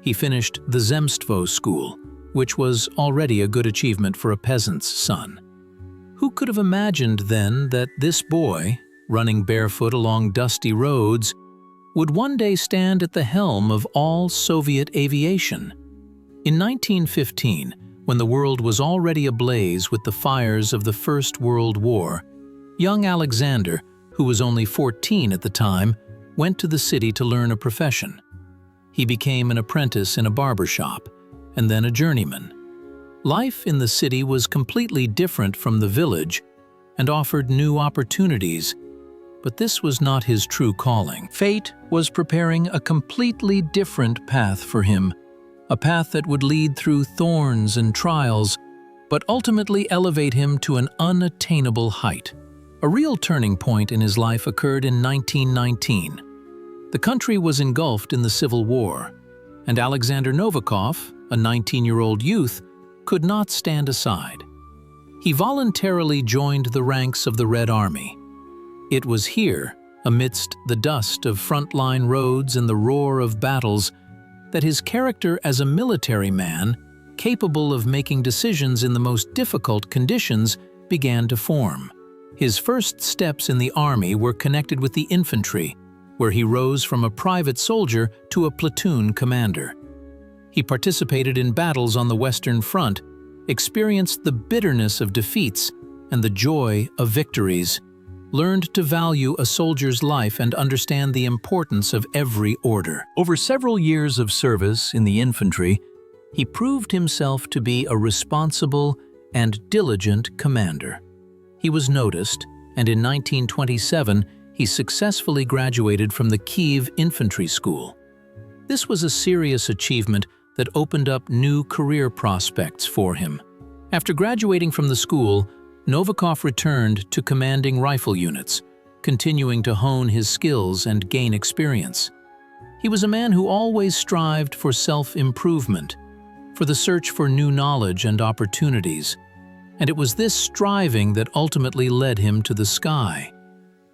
Speaker 1: He finished the Zemstvo school, which was already a good achievement for a peasant's son. Who could have imagined then that this boy, running barefoot along dusty roads, would one day stand at the helm of all Soviet aviation? In 1915, when the world was already ablaze with the fires of the First World War, young Alexander, who was only 14 at the time, went to the city to learn a profession. He became an apprentice in a barber shop, and then a journeyman. Life in the city was completely different from the village and offered new opportunities, but this was not his true calling. Fate was preparing a completely different path for him, a path that would lead through thorns and trials, but ultimately elevate him to an unattainable height. A real turning point in his life occurred in 1919. The country was engulfed in the Civil War, and Alexander Novikov, a 19-year-old youth, could not stand aside. He voluntarily joined the ranks of the Red Army. It was here, amidst the dust of frontline roads and the roar of battles, that his character as a military man, capable of making decisions in the most difficult conditions, began to form. His first steps in the army were connected with the infantry, where he rose from a private soldier to a platoon commander. He participated in battles on the Western Front, experienced the bitterness of defeats and the joy of victories. learned to value a soldier's life and understand the importance of every order. Over several years of service in the infantry, he proved himself to be a responsible and diligent commander. He was noticed, and in 1927, he successfully graduated from the Kiev Infantry School. This was a serious achievement that opened up new career prospects for him. After graduating from the school, Novikov returned to commanding rifle units, continuing to hone his skills and gain experience. He was a man who always strived for self-improvement, for the search for new knowledge and opportunities, and it was this striving that ultimately led him to the sky.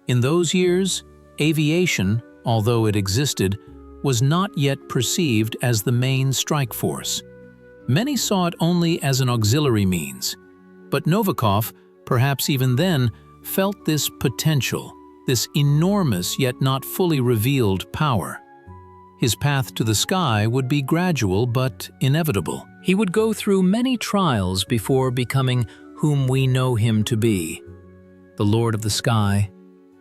Speaker 1: In those years, aviation, although it existed, was not yet perceived as the main strike force. Many saw it only as an auxiliary means, but Novikov, perhaps even then, felt this potential, this enormous yet not fully revealed power. His path to the sky would be gradual but inevitable. He would go through many trials before becoming whom we know him to be, the Lord of the Sky,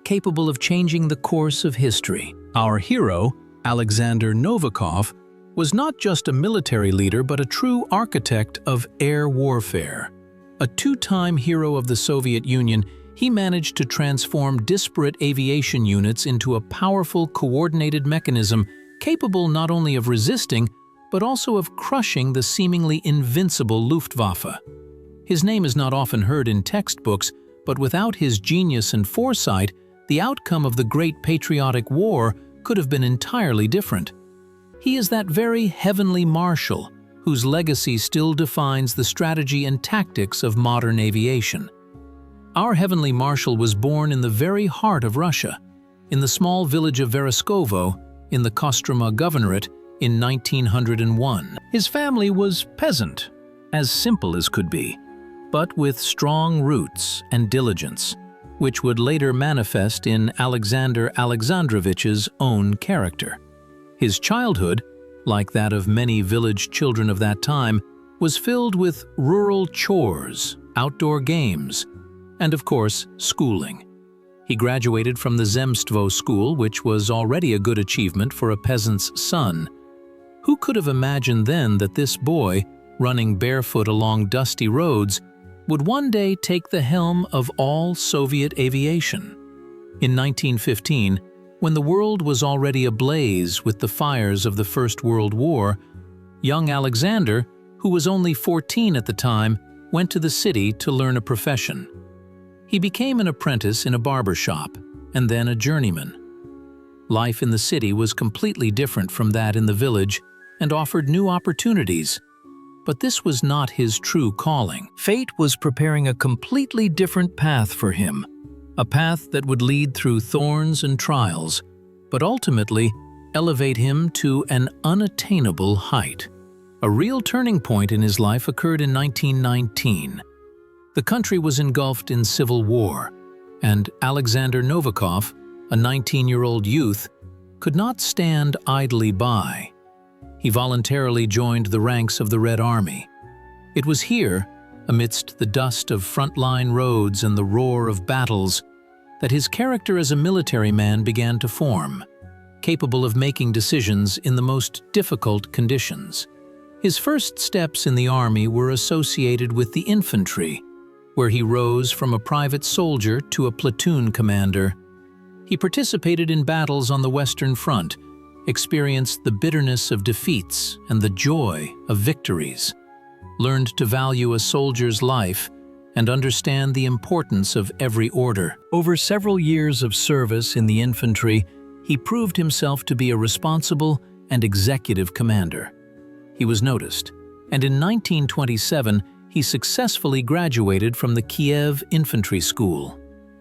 Speaker 1: capable of changing the course of history. Our hero, Alexander Novikov, was not just a military leader but a true architect of air warfare. A two-time hero of the Soviet Union, he managed to transform disparate aviation units into a powerful, coordinated mechanism capable not only of resisting, but also of crushing the seemingly invincible Luftwaffe. His name is not often heard in textbooks, but without his genius and foresight, the outcome of the Great Patriotic War could have been entirely different. He is that very heavenly Marshal, whose legacy still defines the strategy and tactics of modern aviation. Our heavenly Marshal was born in the very heart of Russia, in the small village of Vereskovo, in the Kostroma governorate, in 1901. His family was peasant, as simple as could be, but with strong roots and diligence, which would later manifest in Alexander Alexandrovich's own character. His childhood, like that of many village children of that time, was filled with rural chores, outdoor games, and of course, schooling. He graduated from the Zemstvo school, which was already a good achievement for a peasant's son. Who could have imagined then that this boy, running barefoot along dusty roads, would one day take the helm of all Soviet aviation? In 1915, when the world was already ablaze with the fires of the First World War, young Alexander, who was only 14 at the time, went to the city to learn a profession. He became an apprentice in a barber shop, and then a journeyman. Life in the city was completely different from that in the village and offered new opportunities. But this was not his true calling. Fate was preparing a completely different path for him, a path that would lead through thorns and trials, but ultimately elevate him to an unattainable height. A real turning point in his life occurred in 1919. The country was engulfed in civil war, and Alexander Novikov, a 19-year-old youth, could not stand idly by. He voluntarily joined the ranks of the Red Army. It was here, amidst the dust of frontline roads and the roar of battles, that his character as a military man began to form, capable of making decisions in the most difficult conditions. His first steps in the army were associated with the infantry, where he rose from a private soldier to a platoon commander. He participated in battles on the Western Front, experienced the bitterness of defeats and the joy of victories, learned to value a soldier's life and understand the importance of every order. Over several years of service in the infantry, he proved himself to be a responsible and executive commander. He was noticed, and in 1927, he successfully graduated from the Kiev Infantry School.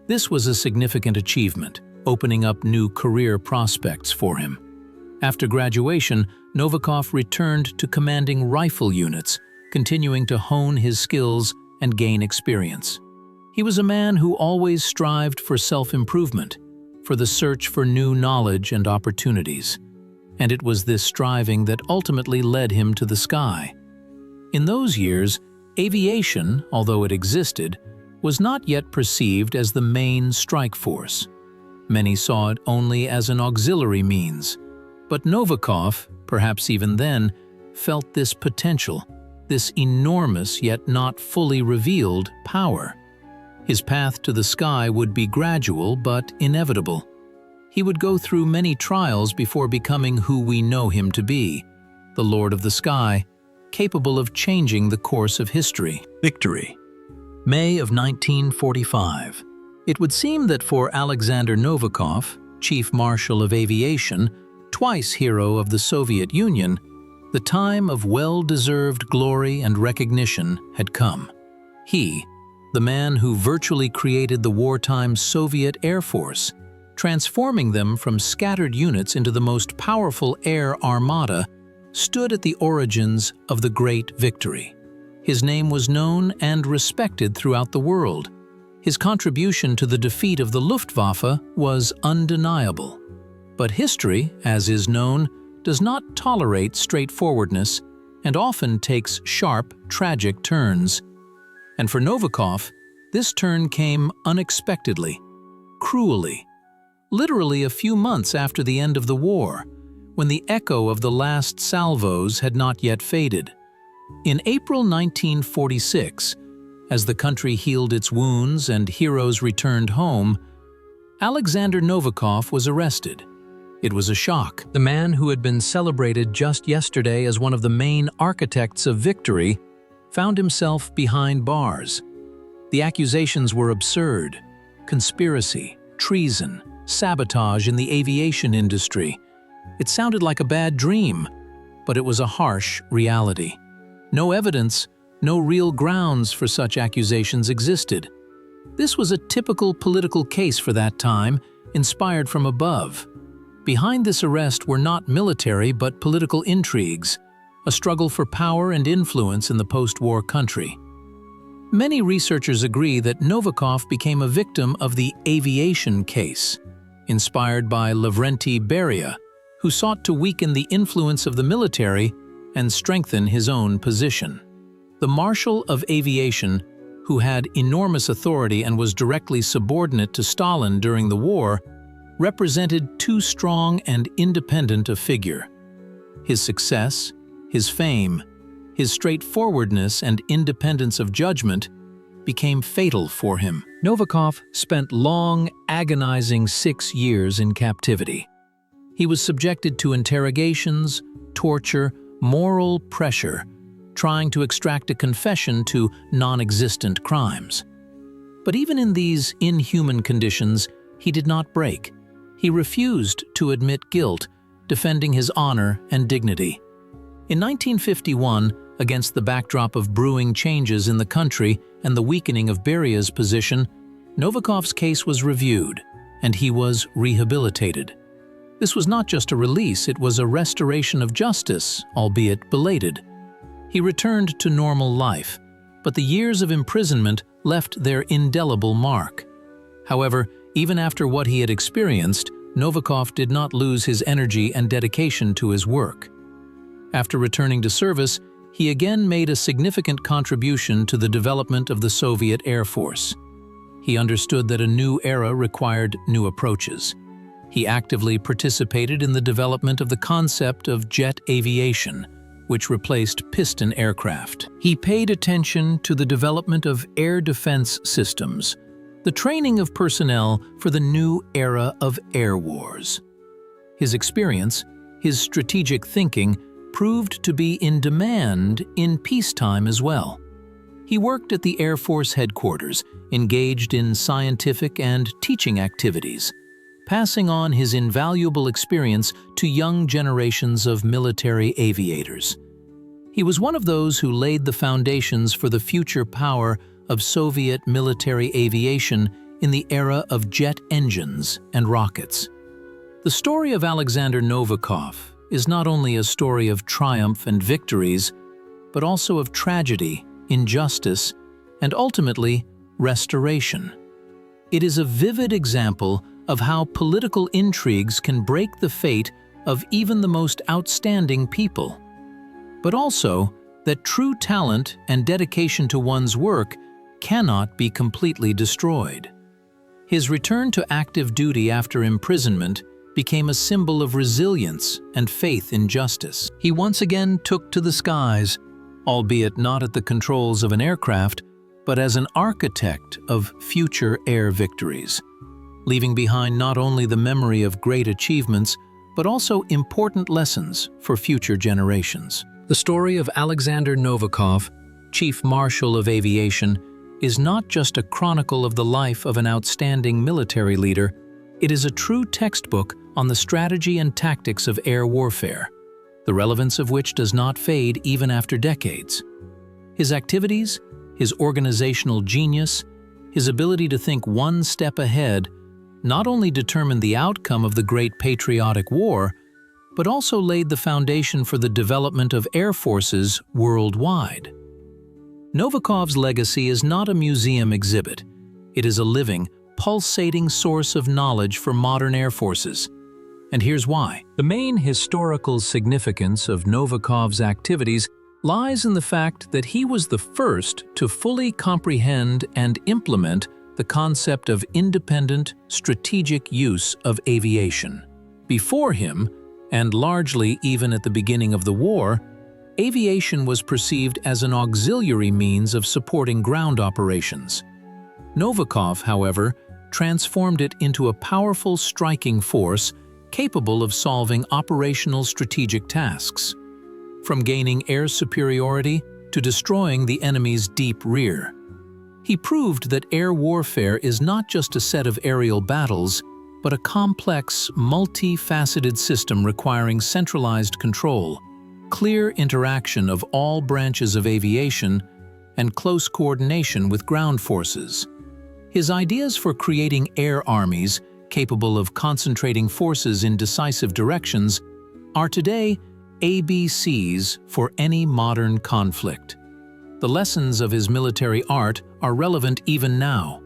Speaker 1: This was a significant achievement, opening up new career prospects for him. After graduation, Novikov returned to commanding rifle units, continuing to hone his skills and gain experience. He was a man who always strived for self-improvement, for the search for new knowledge and opportunities. And it was this striving that ultimately led him to the sky. In those years, aviation, although it existed, was not yet perceived as the main strike force. Many saw it only as an auxiliary means. But Novikov, perhaps even then, felt this potential, this enormous yet not fully revealed power. His path to the sky would be gradual but inevitable. He would go through many trials before becoming who we know him to be, the Lord of the Sky, capable of changing the course of history. Victory. May of 1945. It would seem that for Alexander Novikov, Chief Marshal of Aviation, twice hero of the Soviet Union, the time of well-deserved glory and recognition had come. He, the man who virtually created the wartime Soviet Air Force, transforming them from scattered units into the most powerful air armada, stood at the origins of the Great Victory. His name was known and respected throughout the world. His contribution to the defeat of the Luftwaffe was undeniable. But history, as is known, does not tolerate straightforwardness and often takes sharp, tragic turns. And for Novikov, this turn came unexpectedly, cruelly, literally a few months after the end of the war, when the echo of the last salvos had not yet faded. In April 1946, as the country healed its wounds and heroes returned home, Alexander Novikov was arrested. It was a shock. The man who had been celebrated just yesterday as one of the main architects of victory found himself behind bars. The accusations were absurd: conspiracy, treason, sabotage in the aviation industry. It sounded like a bad dream, but it was a harsh reality. No evidence, no real grounds for such accusations existed. This was a typical political case for that time, inspired from above. Behind this arrest were not military but political intrigues, a struggle for power and influence in the post-war country. Many researchers agree that Novikov became a victim of the aviation case, inspired by Lavrenti Beria, who sought to weaken the influence of the military and strengthen his own position. The Marshal of Aviation, who had enormous authority and was directly subordinate to Stalin during the war, represented too strong and independent a figure. His success, his fame, his straightforwardness and independence of judgment became fatal for him. Novikov spent long, agonizing 6 years in captivity. He was subjected to interrogations, torture, moral pressure, trying to extract a confession to non-existent crimes. But even in these inhuman conditions, he did not break. He refused to admit guilt, defending his honor and dignity. In 1951, against the backdrop of brewing changes in the country and the weakening of Beria's position, Novikov's case was reviewed, and he was rehabilitated. This was not just a release, it was a restoration of justice, albeit belated. He returned to normal life, but the years of imprisonment left their indelible mark. However, even after what he had experienced, Novikov did not lose his energy and dedication to his work. After returning to service, he again made a significant contribution to the development of the Soviet Air Force. He understood that a new era required new approaches. He actively participated in the development of the concept of jet aviation, which replaced piston aircraft. He paid attention to the development of air defense systems, the training of personnel for the new era of air wars. His experience, his strategic thinking, proved to be in demand in peacetime as well. He worked at the Air Force headquarters, engaged in scientific and teaching activities, passing on his invaluable experience to young generations of military aviators. He was one of those who laid the foundations for the future power of Soviet military aviation in the era of jet engines and rockets. The story of Alexander Novikov is not only a story of triumph and victories, but also of tragedy, injustice, and ultimately, restoration. It is a vivid example of how political intrigues can break the fate of even the most outstanding people, but also that true talent and dedication to one's work cannot be completely destroyed. His return to active duty after imprisonment became a symbol of resilience and faith in justice. He once again took to the skies, albeit not at the controls of an aircraft, but as an architect of future air victories, leaving behind not only the memory of great achievements, but also important lessons for future generations. The story of Alexander Novikov, Chief Marshal of Aviation, is not just a chronicle of the life of an outstanding military leader, it is a true textbook on the strategy and tactics of air warfare, the relevance of which does not fade even after decades. His activities, his organizational genius, his ability to think one step ahead not only determined the outcome of the Great Patriotic War, but also laid the foundation for the development of air forces worldwide. Novikov's legacy is not a museum exhibit. It is a living, pulsating source of knowledge for modern air forces. And here's why. The main historical significance of Novikov's activities lies in the fact that he was the first to fully comprehend and implement the concept of independent, strategic use of aviation. Before him, and largely even at the beginning of the war, aviation was perceived as an auxiliary means of supporting ground operations. Novikov, however, transformed it into a powerful striking force capable of solving operational strategic tasks, from gaining air superiority to destroying the enemy's deep rear. He proved that air warfare is not just a set of aerial battles, but a complex, multi-faceted system requiring centralized control, clear interaction of all branches of aviation, and close coordination with ground forces. His ideas for creating air armies capable of concentrating forces in decisive directions are today ABCs for any modern conflict. The lessons of his military art are relevant even now.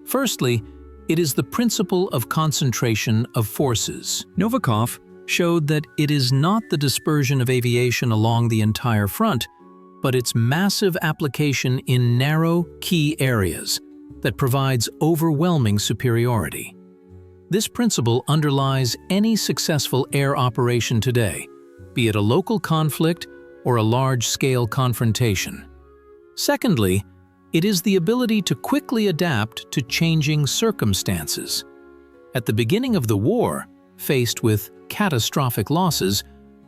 Speaker 1: Firstly, it is the principle of concentration of forces. Novikov showed that it is not the dispersion of aviation along the entire front, but its massive application in narrow, key areas that provides overwhelming superiority. This principle underlies any successful air operation today, be it a local conflict or a large-scale confrontation. Secondly, it is the ability to quickly adapt to changing circumstances. At the beginning of the war, faced with catastrophic losses,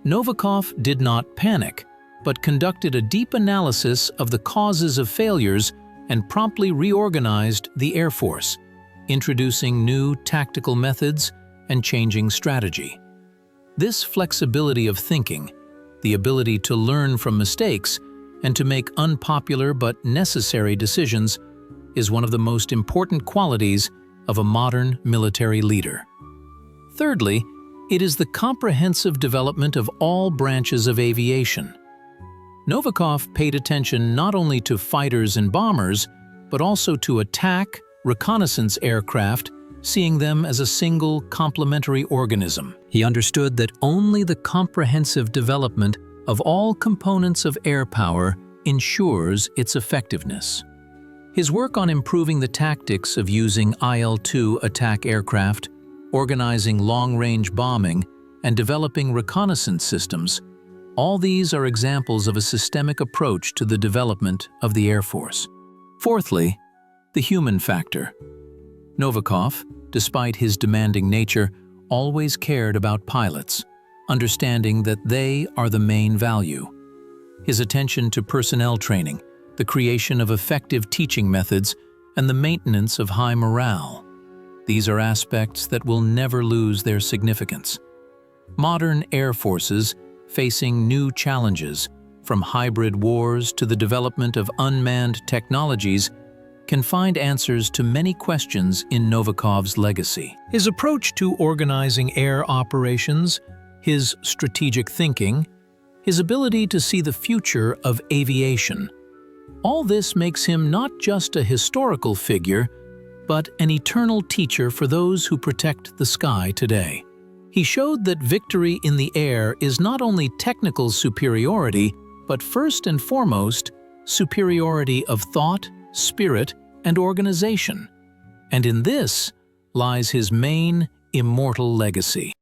Speaker 1: Novikov did not panic, but conducted a deep analysis of the causes of failures and promptly reorganized the Air Force, introducing new tactical methods and changing strategy. This flexibility of thinking, the ability to learn from mistakes and to make unpopular but necessary decisions, is one of the most important qualities of a modern military leader. Thirdly, it is the comprehensive development of all branches of aviation. Novikov paid attention not only to fighters and bombers, but also to attack, reconnaissance aircraft, seeing them as a single complementary organism. He understood that only the comprehensive development of all components of air power ensures its effectiveness. His work on improving the tactics of using IL-2 attack aircraft, organizing long-range bombing, and developing reconnaissance systems, all these are examples of a systemic approach to the development of the Air Force. Fourthly, the human factor. Novikov, despite his demanding nature, always cared about pilots, understanding that they are the main value. His attention to personnel training, the creation of effective teaching methods, and the maintenance of high morale. These are aspects that will never lose their significance. Modern air forces, facing new challenges, from hybrid wars to the development of unmanned technologies, can find answers to many questions in Novikov's legacy. His approach to organizing air operations, his strategic thinking, his ability to see the future of aviation, all this makes him not just a historical figure, but an eternal teacher for those who protect the sky today. He showed that victory in the air is not only technical superiority, but first and foremost, superiority of thought, spirit, and organization. And in this lies his main, immortal legacy.